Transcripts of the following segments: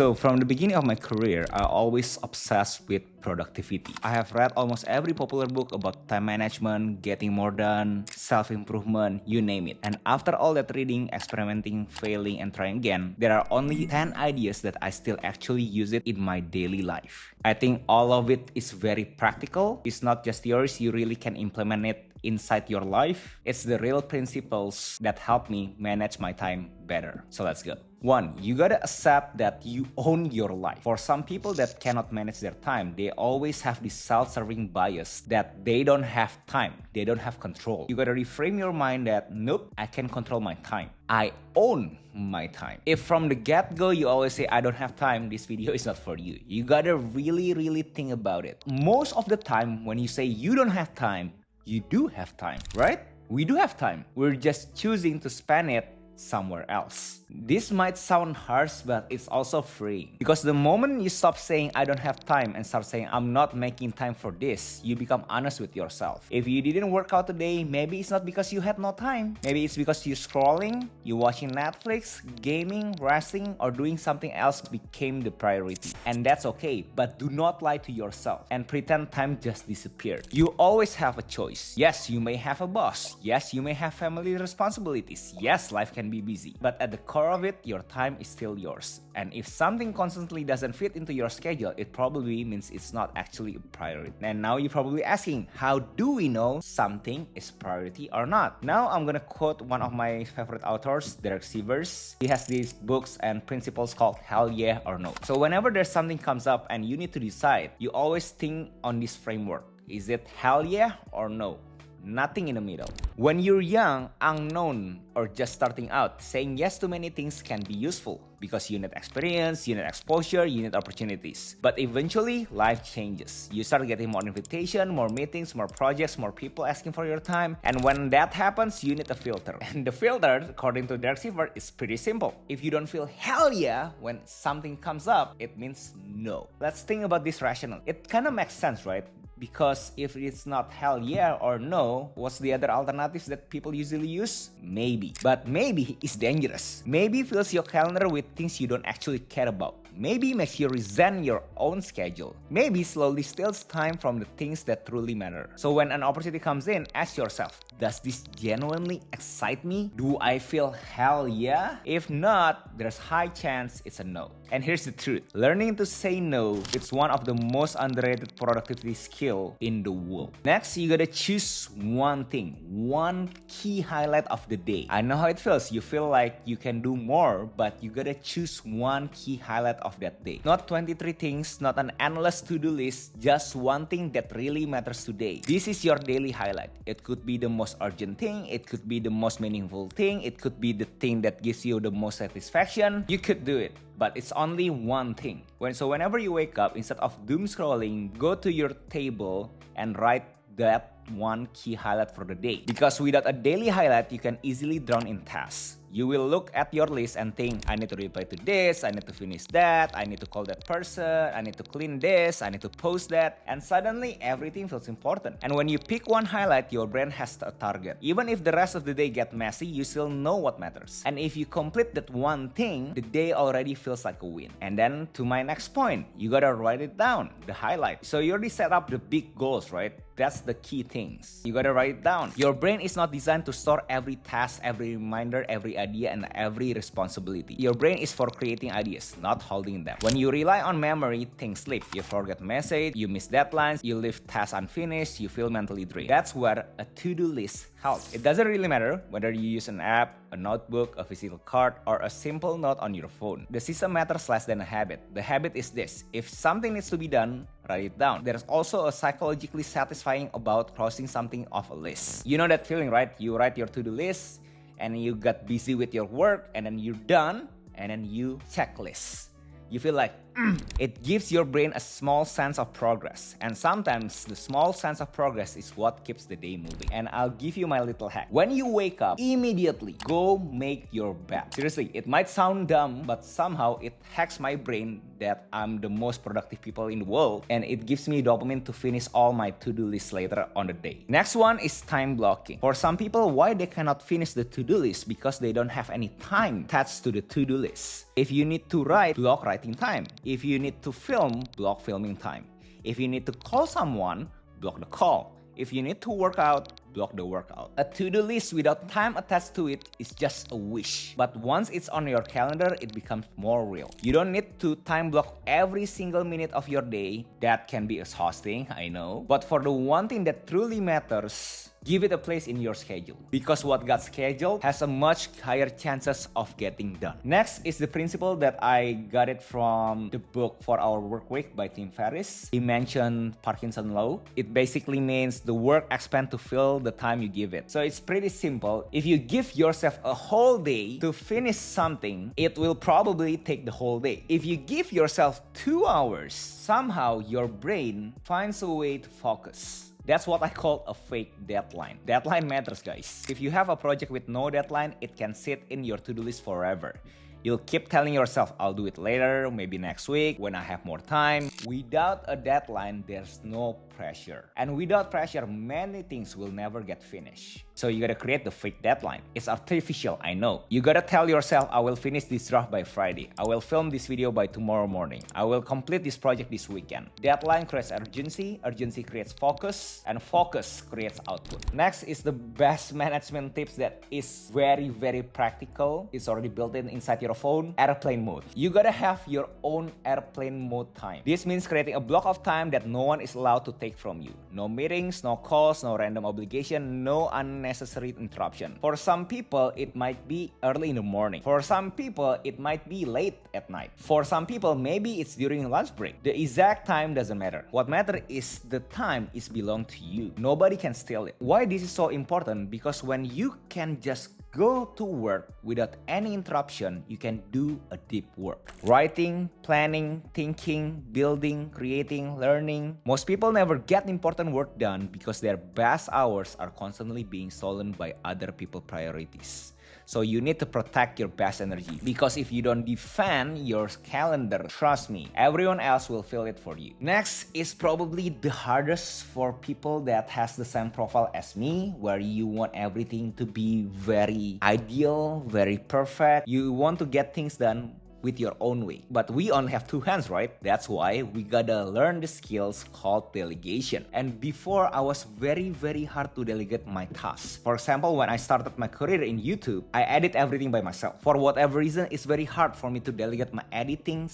So from the beginning of my career, I always obsessed with productivity. I have read almost every popular book about time management, getting more done, self-improvement, you name it. And after all that reading, experimenting, failing, and trying again, there are only 10 ideas that I still actually use it in my daily life. I think all of it is very practical. It's not just yours, you really can implement it inside your life. It's the real principles that help me manage my time better. So let's go. 1. You gotta accept that you own your life. For some people that cannot manage their time, they always have this self-serving bias that they don't have time, they don't have control. You gotta reframe your mind that, nope, I can control my time. I own my time. If from the get-go you always say, I don't have time, this video is not for you. You gotta really think about it. Most of the time when you say you don't have time, you do have time, right? We do have time. We're just choosing to spend it somewhere else. This might sound harsh, but it's also freeing. Because the moment you stop saying, I don't have time, and start saying, I'm not making time for this, you become honest with yourself. If you didn't work out today, maybe it's not because you had no time. Maybe it's because you're scrolling, you're watching Netflix, gaming, resting, or doing something else became the priority. And that's okay, but do not lie to yourself and pretend time just disappeared. You always have a choice. Yes, you may have a boss. Yes, you may have family responsibilities. Yes, life can be busy. But at the core of it, your time is still yours. And if something constantly doesn't fit into your schedule, it probably means it's not actually a priority. And now you're probably asking, how do we know something is priority or not? Now I'm gonna quote one of my favorite authors, Derek Sivers. He has these books and principles called Hell Yeah or No. So whenever there's something comes up and you need to decide, you always think on this framework. Is it hell yeah or no? Nothing in the middle. When you're young, unknown, or just starting out, saying yes to many things can be useful because you need experience, you need exposure, you need opportunities. But eventually, life changes. You start getting more invitation, more meetings, more projects, more people asking for your time. And when that happens, you need a filter. And the filter, according to Derek Sivers, is pretty simple. If you don't feel hell yeah when something comes up, it means no. Let's think about this rational. It kind of makes sense, right? Because if it's not hell yeah or no, what's the other alternatives that people usually use? Maybe. But maybe is dangerous. Maybe fills your calendar with things you don't actually care about. Maybe makes you resent your own schedule. Maybe slowly steals time from the things that truly matter. So when an opportunity comes in, ask yourself, does this genuinely excite me? Do I feel hell yeah? If not, there's high chance it's a no. And here's the truth. Learning to say no, it's one of the most underrated productivity skill in the world. Next, you gotta choose one thing, one key highlight of the day. I know how it feels. You feel like you can do more, but you gotta choose one key highlight of that day. Not 23 things, not an endless to-do list, just one thing that really matters today. This is your daily highlight. It could be the most urgent thing, it could be the most meaningful thing, it could be the thing that gives you the most satisfaction. You could do it, but it's only one thing. So whenever you wake up, instead of doom scrolling, go to your table and write that one key highlight for the day. Because without a daily highlight, you can easily drown in tasks. You will look at your list and think, I need to reply to this, I need to finish that, I need to call that person, I need to clean this, I need to post that, and suddenly everything feels important. And when you pick one highlight, your brain has a target. Even if the rest of the day get messy, you still know what matters. And if you complete that one thing, the day already feels like a win. And then to my next point, you gotta write it down, the highlight. So you already set up the big goals, right? That's the key things. You gotta write it down. Your brain is not designed to store every task, every reminder, every idea, and every responsibility. Your brain is for creating ideas, not holding them. When you rely on memory, things slip. You forget message, you miss deadlines, you leave tasks unfinished, you feel mentally drained. That's where a to-do list helps. It doesn't really matter whether you use an app, a notebook, a physical card, or a simple note on your phone. The system matters less than a habit. The habit is this: if something needs to be done, write it down. There's also a psychologically satisfying about crossing something off a list. You know that feeling, right? You write your to-do list, and you got busy with your work, and then you're done, and then you checklist. You feel like, it gives your brain a small sense of progress. And sometimes the small sense of progress is what keeps the day moving. And I'll give you my little hack. When you wake up, immediately go make your bed. Seriously, it might sound dumb, but somehow it hacks my brain that I'm the most productive people in the world. And it gives me dopamine to finish all my to-do lists later on the day. Next one is time blocking. For some people, why they cannot finish the to-do list? Because they don't have any time attached to the to-do list. If you need to write writing time. If you need to film, block filming time. If you need to call someone, block the call. If you need to work out, block the workout. A to-do list without time attached to it is just a wish. But once it's on your calendar, it becomes more real. You don't need to time block every single minute of your day. That can be exhausting, I know. But for the one thing that truly matters, give it a place in your schedule. Because what got scheduled has a much higher chances of getting done. Next is the principle that I got it from the book For Our Work Week by Tim Ferriss. He mentioned Parkinson Law. It basically means the work expands to fill the time you give it. So it's pretty simple. If you give yourself a whole day to finish something, it will probably take the whole day. If you give yourself 2 hours, somehow your brain finds a way to focus. That's what I call a fake deadline. Deadline matters, guys. If you have a project with no deadline, it can sit in your to-do list forever. You'll keep telling yourself, I'll do it later, maybe next week, when I have more time. Without a deadline, there's no pressure. And without pressure, many things will never get finished. So you gotta create the fake deadline. It's artificial, I know. You gotta tell yourself, I will finish this draft by Friday. I will film this video by tomorrow morning. I will complete this project this weekend. Deadline creates urgency, urgency creates focus, and focus creates output. Next is the best management tips that is very, very practical. It's already built inside your phone, airplane mode. You gotta have your own airplane mode time. This means creating a block of time that no one is allowed to take from you. No meetings, no calls, no random obligation, no unnecessary interruption. For some people, it might be early in the morning. For some people, it might be late at night. For some people, maybe it's during lunch break. The exact time doesn't matter. What matters is the time is belong to you. Nobody can steal it. Why this is so important? Because when you can just go to work without any interruption, you can do a deep work. Writing, planning, thinking, building, creating, learning. Most people never get important work done because their best hours are constantly being stolen by other people's priorities. So you need to protect your best energy, because if you don't defend your calendar, trust me, everyone else will fill it for you. Next is probably the hardest for people that has the same profile as me, where you want everything to be very ideal, very perfect. You want to get things done with your own way. But we only have 2 hands, right? That's why we gotta learn the skills called delegation. And before, I was very, very hard to delegate my tasks. For example, when I started my career in YouTube, I edit everything by myself. For whatever reason, it's very hard for me to delegate my editing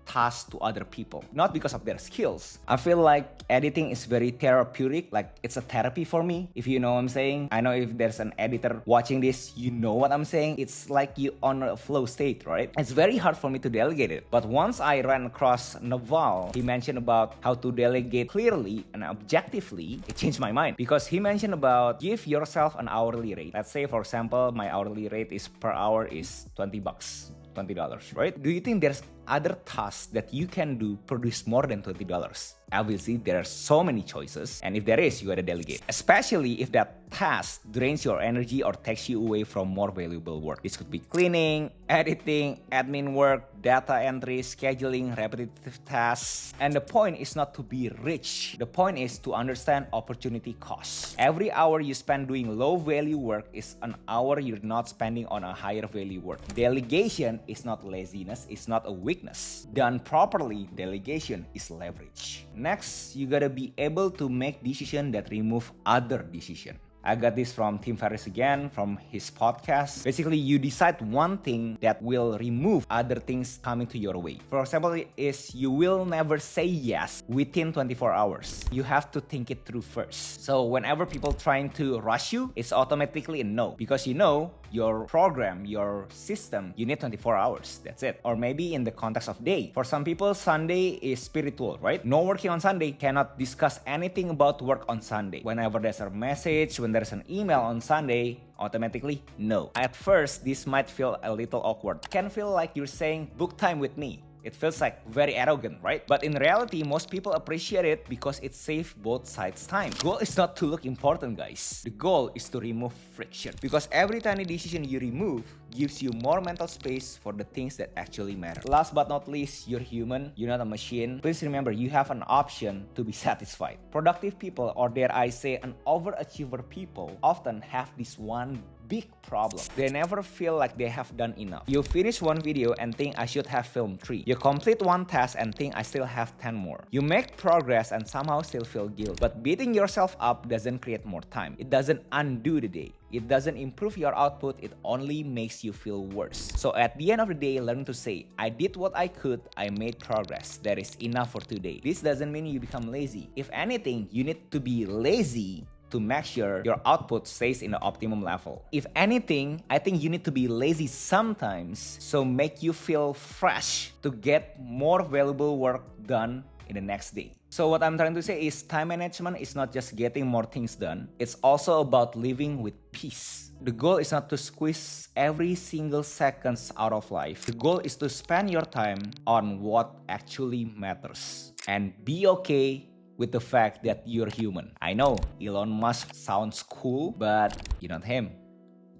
tasks to other people, not because of their skills. I feel like editing is very therapeutic, like it's a therapy for me, if you know what I'm saying. I know if there's an editor watching this, you know what I'm saying. It's like you on a flow state, right? It's very hard for me to delegate it. But once I ran across Naval, he mentioned about how to delegate clearly and objectively, it changed my mind, because he mentioned about give yourself an hourly rate. Let's say, for example, my hourly rate is per hour is $20, right? Do you think there's other tasks that you can do produce more than $20? Obviously, there are so many choices, and if there is, you gotta delegate. Especially if that task drains your energy or takes you away from more valuable work. This could be cleaning, editing, admin work, data entry, scheduling, repetitive tasks. And the point is not to be rich. The point is to understand opportunity costs. Every hour you spend doing low value work is an hour you're not spending on a higher value work. Delegation is not laziness, it's not a weakness. Done properly, delegation is leverage. Next, you gotta be able to make decisions that remove other decisions. I got this from Tim Ferriss again, from his podcast. Basically, you decide one thing that will remove other things coming to your way. For example, is you will never say yes within 24 hours. You have to think it through first. So whenever people trying to rush you, it's automatically a no. Because you know, your program, your system, you need 24 hours. That's it. Or maybe in the context of day. For some people, Sunday is spiritual, right? No working on Sunday, cannot discuss anything about work on Sunday. Whenever there's a message, when there's an email on Sunday, automatically no. At first, this might feel a little awkward. Can feel like you're saying, book time with me. It feels like very arrogant, right? But in reality, most people appreciate it because it saves both sides time. Goal is not to look important, guys. The goal is to remove friction. Because every tiny decision you remove gives you more mental space for the things that actually matter. Last but not least, you're human, you're not a machine. Please remember, you have an option to be satisfied. Productive people, or dare I say an overachiever people, often have this one big problem. They never feel like they have done enough. You finish one video and think I should have filmed 3. You complete one task and think I still have 10 more. You make progress and somehow still feel guilt. But beating yourself up doesn't create more time. It doesn't undo the day. It doesn't improve your output, it only makes you feel worse. So at the end of the day, learn to say, I did what I could, I made progress. That is enough for today. This doesn't mean you become lazy. If anything, you need to be lazy to make sure your output stays in the optimum level. If anything, I think you need to be lazy sometimes, so make you feel fresh to get more valuable work done in the next day. So what I'm trying to say is time management is not just getting more things done, it's also about living with peace. The goal is not to squeeze every single seconds out of life. The goal is to spend your time on what actually matters. And be okay with the fact that you're human. I know Elon Musk sounds cool, but you're not him.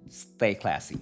Stay classy.